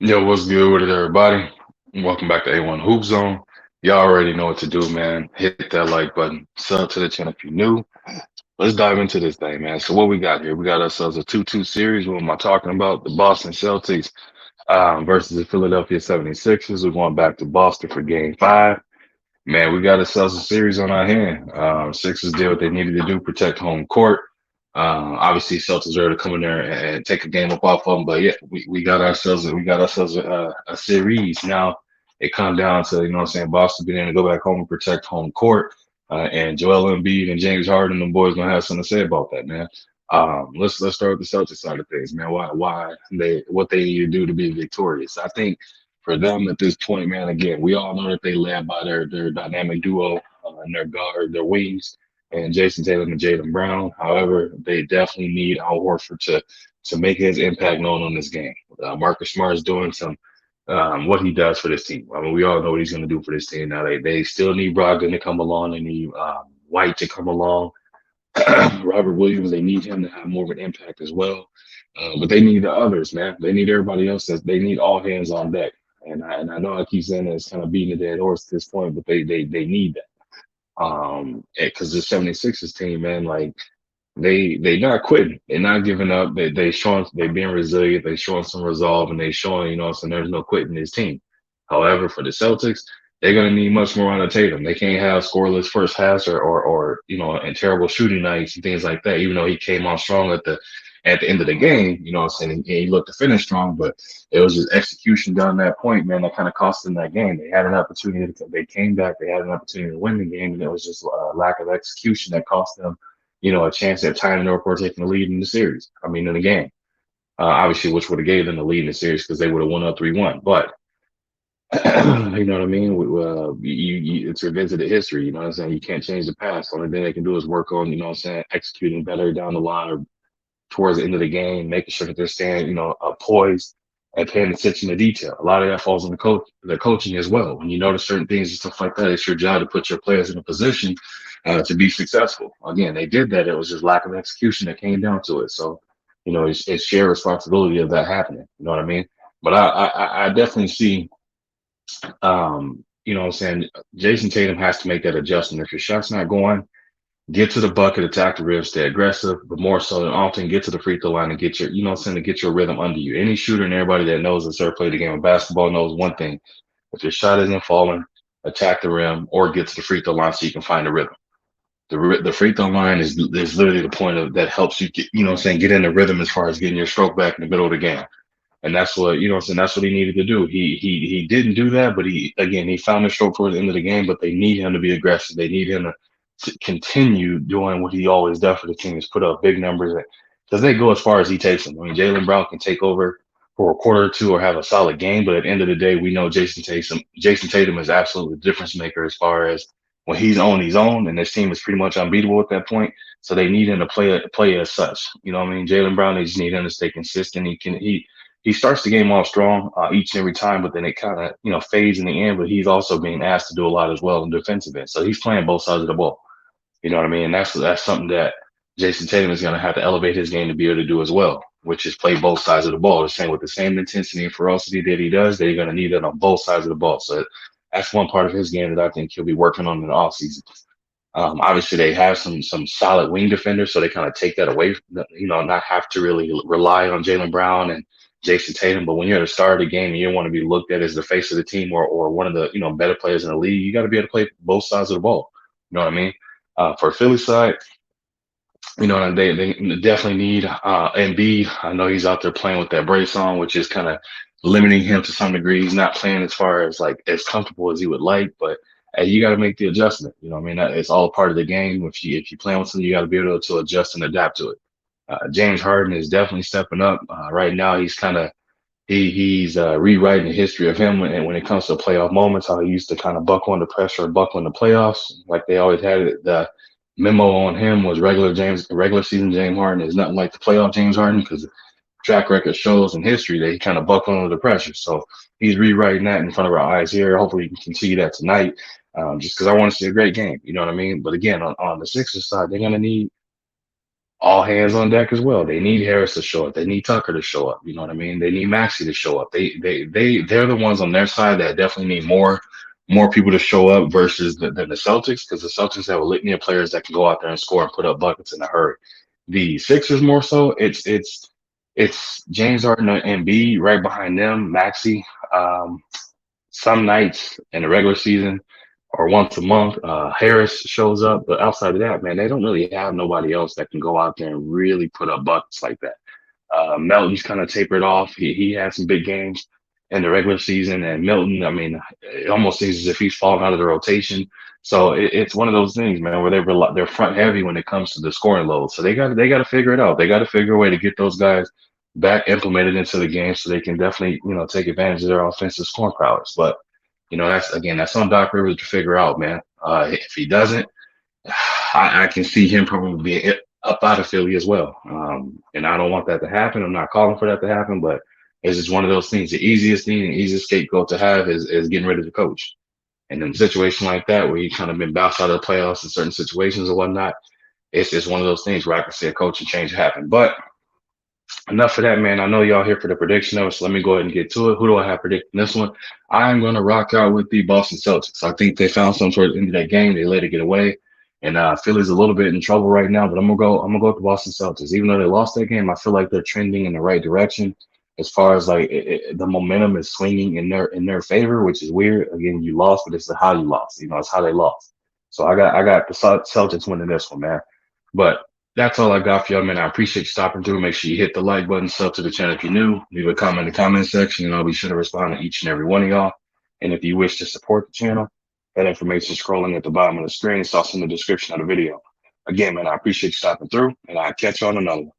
Yo, what's good with it, everybody? Welcome back to A1 Hoop Zone. Y'all already know what to do, man. Hit that like button, sub to the channel if you're new. Let's dive into this thing, man. So, what we got here? We got ourselves a 2-2 series. What am I talking about? The Boston Celtics versus the Philadelphia 76ers. We're going back to Boston for game five. Man, we got ourselves a series on our hand. Sixers did what they needed to do, protect home court. Obviously, Celtics are to come in there and take a game up off of them, but yeah, we got ourselves a series. Now it comes down to what I'm saying, Boston being able to go back home and protect home court, and Joel Embiid and James Harden, them boys gonna have something to say about that, man. Let's start with the Celtics side of things, man. Why they what they need to do to be victorious? I think for them at this point, man, again, we all know that they led by their dynamic duo and their guard, their wings, and Jason Tatum and Jaylen Brown. However, they definitely need Al Horford to make his impact known on this game. Marcus Smart is doing some what he does for this team. I mean, we all know what he's going to do for this team. Now they still need Brogdon to come along. They need White to come along. Robert Williams, they need him to have more of an impact as well. But they need the others, man. They need everybody else. They need all hands on deck. And I know I keep saying that it's kind of beating a dead horse at this point, but they need that. Because the 76ers team, man, like they not quitting. They're not giving up. They showing they being resilient. They showing some resolve, and they showing so there's no quitting this team. However, for the Celtics, they're gonna need much more out of Tatum. They can't have scoreless first halves or and terrible shooting nights and things like that. Even though he came on strong at the end of the game, I'm saying, and he looked to finish strong, but it was just execution down that point, man, that kind of cost them that game. They had an opportunity they came back, they had an opportunity to win the game, and it was just a lack of execution that cost them a chance at tying up or taking the lead in the series. I mean, in the game, obviously, which would have gave them the lead in the series because they would have won up 3-1. But you know what I mean? It's revisited history. You know what I'm saying? You can't change the past. The only thing they can do is work on, executing better down the line or towards the end of the game, making sure that they're staying, poised and paying attention to detail. A lot of that falls on the coaching as well. When you notice certain things and stuff like that, it's your job to put your players in a position to be successful. Again, they did that. It was just lack of execution that came down to it. So, it's shared responsibility of that happening. You know what I mean? But I definitely see, what I'm saying, Jason Tatum has to make that adjustment. If your shot's not going, get to the bucket, attack the rim, stay aggressive, but more so than often get to the free throw line and get your, to get your rhythm under you. Any shooter and everybody that knows and sort played the game of basketball knows one thing. If your shot isn't falling, attack the rim or get to the free throw line so you can find a rhythm. The free throw line is literally the point of that helps you get, get in the rhythm as far as getting your stroke back in the middle of the game. And that's what, that's what he needed to do. He didn't do that, but he found the stroke towards the end of the game, but they need him to be aggressive. They need him to continue doing what he always does for the team is put up big numbers because they go as far as he takes them. I mean, Jaylen Brown can take over for a quarter or two or have a solid game, but at the end of the day, we know Jason Tatum is absolutely the difference maker as far as when he's on, and this team is pretty much unbeatable at that point. So they need him to play as such. You know what I mean? Jaylen Brown, they just need him to stay consistent. He starts the game off strong each and every time, but then it kind of fades in the end. But he's also being asked to do a lot as well in defensive end, so he's playing both sides of the ball. You know what I mean? And that's something that Jason Tatum is going to have to elevate his game to be able to do as well, which is play both sides of the ball, the same with the same intensity and ferocity that he does. They're going to need that on both sides of the ball. So that's one part of his game that I think he'll be working on in the offseason. Obviously, they have some solid wing defenders, so they kind of take that away. Not have to really rely on Jaylen Brown and Jason Tatum. But when you're at the start of the game and you don't want to be looked at as the face of the team or one of the better players in the league, you got to be able to play both sides of the ball. You know what I mean? For Philly side, they definitely need Embiid. I know he's out there playing with that brace on, which is kind of limiting him to some degree. He's not playing as far as like as comfortable as he would like, but hey, you got to make the adjustment. You know what I mean? It's all part of the game. If you play with something, you got to be able to adjust and adapt to it. James Harden is definitely stepping up. Right now, he's kind of he's rewriting the history of him when it comes to playoff moments. How he used to kind of buckle under pressure, buckle in the playoffs, like they always had it. The memo on him was regular season James Harden is nothing like the playoff James Harden because track record shows in history that he kind of buckled under the pressure. So he's rewriting that in front of our eyes here. Hopefully, we can see that tonight. Just because I want to see a great game, you know what I mean. But again, on the Sixers side, they're gonna need all hands on deck as well. They need Harris to show up. They need Tucker to show up. You know what I mean? They need Maxey to show up. They're the ones on their side that definitely need more people to show up versus than the Celtics, because the Celtics have a litany of players that can go out there and score and put up buckets in a hurry. The Sixers more so, it's James Harden and B right behind them, Maxey. Some nights in the regular season or once a month, Harris shows up. But outside of that, man, they don't really have nobody else that can go out there and really put up buckets like that. Melton's kind of tapered off. He had some big games in the regular season, and Milton, I mean, it almost seems as if he's fallen out of the rotation. So it's one of those things, man, where they're front heavy when it comes to the scoring load. So they got to figure it out. They got to figure a way to get those guys back implemented into the game so they can definitely take advantage of their offensive scoring prowess. But that's on Doc Rivers to figure out, man. If he doesn't, I can see him probably being up out of Philly as well. And I don't want that to happen. I'm not calling for that to happen, but it's just one of those things. The easiest thing, the easiest scapegoat to have is getting rid of the coach. And in a situation like that, where you kind of been bounced out of the playoffs in certain situations or whatnot, it's just one of those things where I can see a coaching change happen. But enough of that, man. I know y'all here for the prediction of it, so let me go ahead and get to it. Who do I have predicting this one? I'm going to rock out with the Boston Celtics. I think they found some sort of end of that game. They let it get away, and Philly's a little bit in trouble right now. But I'm gonna go. I'm gonna go with the Boston Celtics. Even though they lost that game, I feel like they're trending in the right direction as far as like the momentum is swinging in their favor, which is weird. Again, you lost, but it's how you lost. It's how they lost. So I got the Celtics winning this one, man. But that's all I got for y'all, man. I appreciate you stopping through. Make sure you hit the like button, sub to the channel if you're new. Leave a comment in the comment section, and I'll be sure to respond to each and every one of y'all. And if you wish to support the channel, that information is scrolling at the bottom of the screen. It's also in the description of the video. Again, man, I appreciate you stopping through, and I'll catch you on another one.